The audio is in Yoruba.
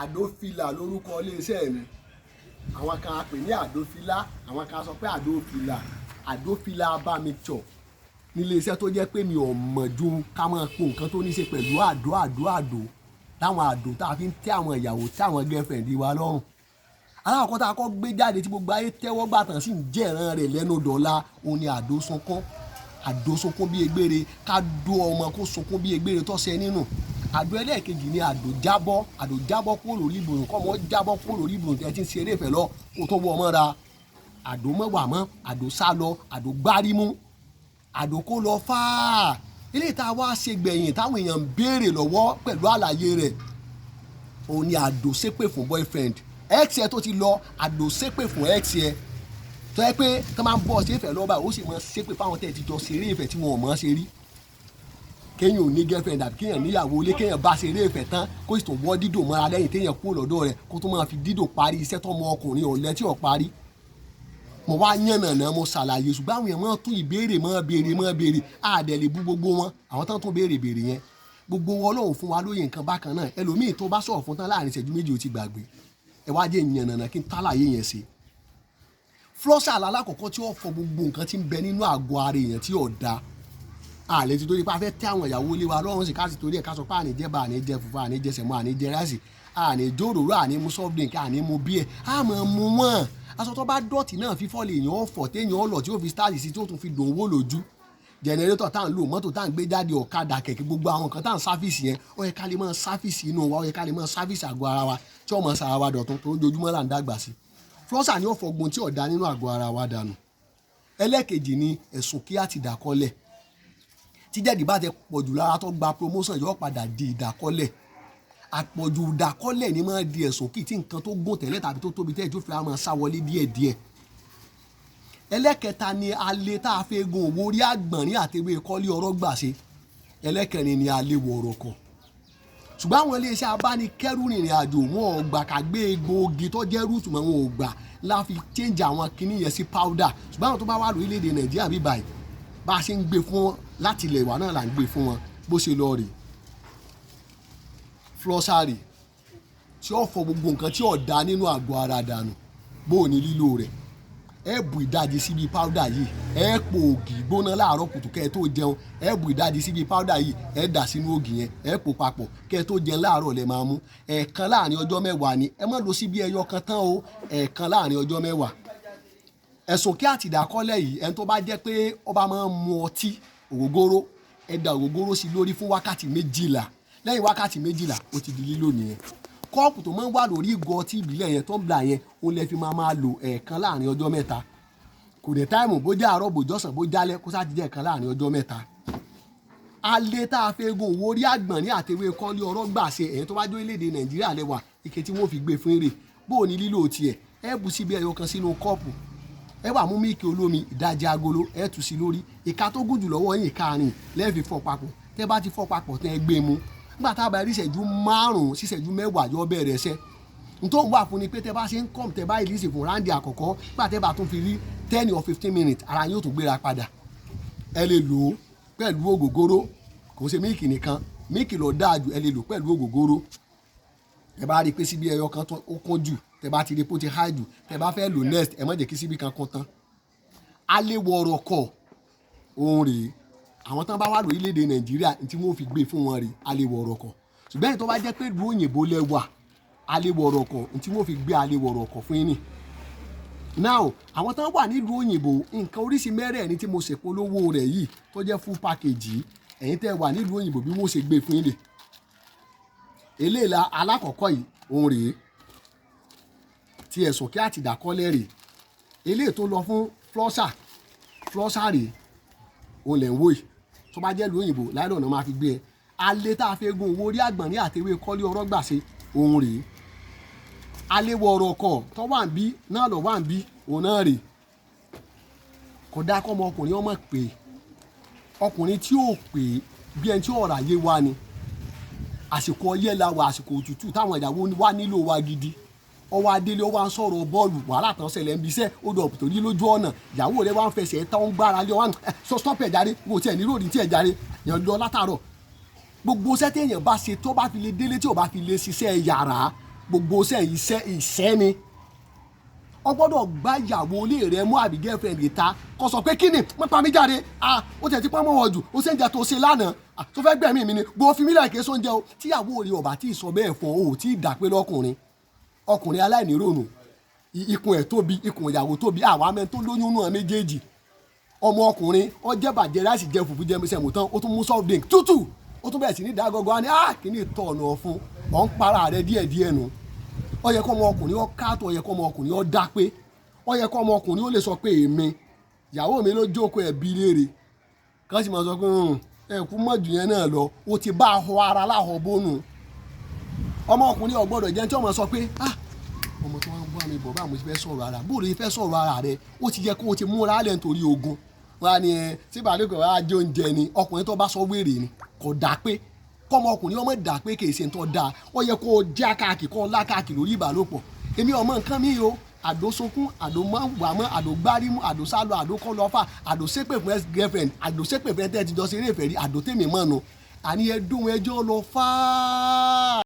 àdófìlà lórúkọ iléeṣẹ́ mi. Àwọn kan á pè ní àdófìlà, àwọn kan á sọ pé àdófìlà. Àdófìlà abamixture ní iléeṣẹ́ tó jẹ́ pé mi ò mọ̀ ju ká máa po nǹkan tó ní ṣe pẹ̀lú àdó láwọn àdó tá a fi ń tẹ́ àwọn ìyàwó tí àwọn girlfriend wa lọ́rùn. Alákọ̀ọ́kọ́ tá a kọ́ gbé jáde tí gbogbo ayé tẹ́wọ́ gbà tán sì ń jẹ̀ràn rẹ̀ lẹ́nu dọ̀la òun ni àdó sunkún bí egbére, ká dó ọmọ kó sunkún bí egbére tó ṣe nínú. Àdó ẹlẹ́ẹ̀kejì ni àdó jábọ́ kó lórí ìbùrùn kọ́ mọ́ jábọ́ kó lórí ìbùrùn tí ẹ ti ń ṣeré ìfẹ́ lọ kó tó wọ ọmọ ra. Àdó mọ́wàá mọ́, àdó sálọ, àdó gbárímú, àdó kó lọ fáà. Eléyìí tá a wá ṣe gbẹ̀yìn táwọn èèyàn ń béèrè lọ́wọ́ pẹ̀lú àlàyé rẹ̀ òun ni àdó ṣépè fún boyfriend ex ẹ tó ti lọ. Àdó ṣépè fún ex ẹ tó yẹ pé tó máa ń bọ̀ ṣe ìfẹ́ lọ́ba ó sì máa ṣépè fáwọn tẹ̀ ti jọ ṣeré ìfẹ́ tí wọn ò mọ̀ ṣe rí. Kéèyàn ò ní girlfriend àbí kéèyàn níyàwó ilé kéèyàn bá ṣeré ìfẹ́ tán kó sì tún wọ́ dídò mọ́ra lẹ́yìn téèyàn kú lọ́dọ̀ rẹ̀ kó tó máa fi dídò parí iṣẹ́ tọ́mọ ọkùnrin ọ̀lẹ́ tí ò parí. Mo wá yànnàná mo ṣàlàyé ṣùgbọ́n àwọn èèyàn máa tún ìbéèrè máa béèrè àdẹ̀lẹ̀ bú gbogbo wọn àwọn tán tún béèrè yẹn gbogbo wọn Ọlọ́run fún wa lóye nǹkan bákan náà. Ẹlòmíì tó bá sọ̀rọ̀ fún tán láàrin ìṣẹ́jú méjì ó ti gbàgbé. Ẹ wá jẹ́ yànnàná kí n tálàyé yẹn ṣe. Flọ́ṣà alákọ̀ọ́kọ́ tí ó fọ gbogbo nǹkan tí ń bẹ nínú àgọ́ ara èèyàn tí ò da. Àlẹ́ ti torí pé a fẹ́ tẹ́ àwọn ìyàwó ilé wa lọ́rùn sí ká sì torí ẹ̀ ká sọ pé àní jẹ́ bá àní jẹ́ fùfú àní jẹ́ sẹ̀mọ́ àní jẹ́ ráìsì àní jòròrò àní mú soft drink àní mú bíẹ̀ àmọ́ mú wọn. Aṣọ tó bá dọ̀tí náà fífọ́ lè yàn ọ̀fọ̀ téèyàn ọ̀lọ̀ tí ó fi stáàlì sí tí ó tún fi dùn owó lójú. Jẹnẹrétọ̀ tá à ń lò mọ́tò tá à ń gbé jáde ọ̀kadà kẹ̀kẹ́ gbogbo àwọn nǹkan tá à ń sáfìsì yẹn ó yẹ ká lè máa sáfìsì inú wa ó yẹ ká lè máa sáfìsì àgọ́ ara wa tí ọmọ sara wa dọ̀tun tó ojoojúmọ́ là ń dàgbà sí. Flọ́ṣà ni ó fọgbọ́n tí ọ̀dá nínú àgọ́ ara wa dànù. Ẹlẹ́ẹ̀kejì ni ẹ̀sùn kí á ti dàkọ́lẹ̀. Tí jẹ̀dí bá ti pọ̀jù lára tó gba promotion yóò padà di ìdákọ́lẹ̀. Àpọ̀jù ìdákọ́lẹ̀ ni máa di ẹ̀sùn kí tí nǹkan tó gùn tẹ́lẹ̀ tàbí tó tóbi tẹ́lẹ̀ tó fi máa sá wọlé díẹ̀díẹ̀. Ẹlẹ́kẹta ni alẹ́ tá a fẹ́ gun òwò orí àgbọ̀nrín àtẹwé kọ́lé ọ̀rọ̀ gbà ṣe. Ẹlẹ́kẹrin ni alẹ́ wọ̀rọ̀kọ̀. Ṣùgbọ́n àwọn iléeṣẹ́ abánikẹ́rù rìnrìn àjò wọn ò gbà ká gbé egbòogi tó jẹ́ rúùtù mọ́ wọn ò gbà láfi change àwọn kinní yẹn sí powder. Ṣùgbọ́n àwọn tó bá wà lórílẹ̀‐èdè Nàìjíríà bí báyìí bá a ṣe ń gbé fún wọn láti ilẹ̀ wa náà là ń gbé fún wọn bó ṣe lọ rè. Flọ́ṣà rè tí ó fọ gbogbo nǹkan tí ó da nínú àgọ́ ara dànù bó o ní lílò rẹ̀. Ẹ bù ìdajì síbi powder yìí ẹ po ògì gbóná láàárọ̀ kùtù kẹ́ ẹ tó jẹun ẹ bù ìdajì síbi powder yìí ẹ dà sínú ògì yẹn ẹ po papọ̀ kẹ́ ẹ tó jẹun láàárọ̀ lẹ máa mú. Ẹ̀ẹ̀kan láàrin ọjọ́ mẹ́wàá ni ẹ má lọ síbi ẹyọ kan tán o ẹ̀ẹ̀kan láàrin ọjọ́ mẹ́wàá. Ẹ̀sùn kí àtìdákọ́lẹ̀ yìí ẹni tó bá jẹ́ pé ó bá máa ń mu ọtí ògógóró ẹ da ògógóró sí lórí fún wákàtí 12 lẹ́yìn wákàtí 12 ó ti di lílò nìyẹn. Kọ́ọ̀pù tó máa ń wà lórí ìgò ọtí ìbílẹ̀ yẹn tó ń bla yẹn ó lè fi máa lò ẹ̀ẹ̀kan láàrin ọjọ́ mẹ́ta. Kò dé táìmù bó jẹ́ àárọ̀ bó jọ̀sán bó jálẹ̀ kó sáà ti jẹ́ ẹ̀ẹ̀kan láàrin ọjọ́ mẹ́ta. Alẹ́ tá a fẹ́ gun òwò orí àgbọ̀nrín àtẹwé kọ́lé ọ̀rọ̀ gbà ṣe ẹ̀yìn tó bá jó orílẹ̀-èdè Nàìjíríà lẹ́wà ike tí wọ́n fi gbé fún èrè bó o ní lílò tiẹ̀ ẹ bù síbi ẹyọ kan sínú kọ́ọ̀pù ẹ wà mú mílìkì olómi ìdajì agolo ẹ tù sí lórí ìka tó gùn jù lọ́wọ́ yín ìkarìn lẹ́ẹ̀fì fọ́ papọ̀ tẹ́ bá ti fọ́ papọ̀ tẹ́ ẹ gbé mu nígbà tá a bá rí ìṣẹ́jú 5 sí ìṣẹ́jú 10 yọ bẹ̀rẹ̀ ẹsẹ̀ nítorí wà fún ni pé tẹ́ bá ṣe ń kọ́m tẹ́ bá ìlísì fún ráńdì àkọ́kọ́ nígbà tẹ́ bá tún fi rí 10 or 15 minutes ara yín ó tún gbéra padà. Ẹ lè lò ó pẹ̀lú ògógóró kò ṣe mílìkì nìkan mílìkì lọ dáa jù ẹ lè lò pẹ̀lú ògógóró. Ẹ bá rí i pé síbi ẹyọ kan ó kún jù tẹ́ bá ti rí pé ó ti high jù tẹ́ bá fẹ́ lò next ẹ má jẹ́ kí síbi kan kún tán. Alẹ́ wọ̀rọ̀kọ̀ òun rèé àwọn tán bá wà lórílẹ̀‐èdè Nàìjíríà tí wọ́n fi gbé fún wọn rèé alẹ́ wọ̀rọ̀kọ̀. Ṣùgbọ́n tó bá jẹ́ pé ìlú òyìnbó lẹ́wà alẹ́ wọ̀rọ̀kọ̀ tí wọ́n fi gbé alẹ́ wọ̀rọ̀kọ̀ fún yín ni. Now àwọn tán wà nílùú òyìnbó nǹkan oríṣi mẹ́rẹ̀ẹ̀rin tí mo ṣèpolówó rẹ̀ yìí tó jẹ́ full package yìí ẹ̀yin tẹ́ wà nílùú òyìnbó bí wọ́n ṣe gbé fún yín lè. Eléyìí alákọ̀ọ́kọ́ yìí òun rèé tí ẹ̀sùn kí àtìdákọ́lẹ̀ rèé. Eléyìí tó lọ fún Flọ́ṣà rèé òun lẹ̀ ń wò yìí tó bá jẹ́ ìlú òyìnbó láìlọ́nà máa fi gbé ẹ. Alẹ́ tá a fẹ́ gun òwò orí àgbọ̀nrín àtẹwé kọ́lé ọ̀rọ̀ gbà ṣe òun rèé. Alẹ́ wọ̀rọ̀kọ̀ tó wà ń bí náà lọ wà ń bí òun náà rèé. Kò dáa kọ́ ọmọ ọkùnrin ọmọ pé ọkùnrin tí ò pé bí ẹni tí ọ̀rọ̀ ayé wa ni àsìkò ọyẹ́ la wà àsìkò òtútù táwọn ìyàwó wa nílò wa gidi. Ọwọ́ adélé ó wá ń sọ̀rọ̀ bọ́ọ̀lù wàhálà tán ṣẹlẹ̀ ń bisẹ́ ó dọ̀ tó rí lójú ọ̀nà ìyàwó rẹ̀ wá ń fẹsẹ̀ tán ń gbára lé wọn stop ẹ̀ jáde wò tí ẹ̀ ní ròdì tí ẹ̀ jáde yẹn lọ látàárọ̀. Gbogbo sẹ́tẹ̀ èèyàn bá ṣe tó bá fi lè délé tí ò bá fi lè ṣiṣẹ́ yàrá gbogbo iṣẹ́ ni o gbọ́dọ̀ gbá ìyàwó ilé rẹ mú àbí girlfriend ta kó sọ pé kíni mo pa mí jáde ó tẹ̀ ti pọ́n mọ́ wọn jù ó ṣe ń jẹ tó ṣe lánàá tó fẹ́ gbẹ̀mí mi ni gbọ́ fi mí láì ké sóúnjẹ o tíyàwó rẹ ọ̀bà tí ì sọ bẹ́ẹ̀ fún o ò tí ì dà pé ọkùnrin aláìníròònù ikùn ẹ̀ tóbi ikùn ìyàwó tóbi àwọn amẹ́ tó lóyún náà méjèèjì ọmọ ọkùnrin ó jẹ́ bàjẹ́ láìsí jẹ fùfú jẹ sẹ̀mù tán ó tún mú soft drink tútù ó tún bẹ̀rẹ̀ sí ní dágọ́gọ́ á ní kíní tọ̀ ọ̀nà fún ọ̀ ń para rẹ díẹ̀díẹ̀ nu ó yẹ kó ọmọ ọkùnrin ó káàtó ó yẹ kó ọmọ ọkùnrin ó dá pé ó yẹ kó ọmọ ọkùnrin ó lè sọ pé èmi ìyàwó mi ló jókòó ẹ̀ bí léèrè kán sì máa sọ pé ẹ̀kú mọ́jú yẹn náà lọ ó ti bá ahọ́ ara láhọ́ bónú ọmọ ọkùnrin ò gbọ́dọ̀ jẹ́ tí ọmọ sọ pé ọmọ tó wá ń bọ́ àmì bọ̀ bá mo ti fẹ́ sọ̀rọ̀ ara bóòlù yìí fẹ́ sọ̀rọ̀ ara rẹ ó ti yẹ kó o ti múra lẹ̀ nítorí ogun wọn á ní tí bàálùkọ̀ wá jẹ oúnjẹ ni ọkùnrin tó bá sọ wèrè ni kò dá pé kọ́mọ ọkùnrin ọmọ dà pé kì í ṣe tó dáa ó yẹ kó o já káàkiri kó o lá káàkiri lórí ìbálòpọ̀ èmi ọmọ nǹkan mi o àdó sunkún àdó wàmọ́ àdó gbárímù àdó sálọ àdó kọlọ́fà àdó ṣépè fún ex girlfriend àdó ṣépè fún ẹ tẹ́ ti jọ ṣeré ìfẹ́ rí àdó tèmi mọ́nu àní ẹdún ẹjọ́ lọ fáá.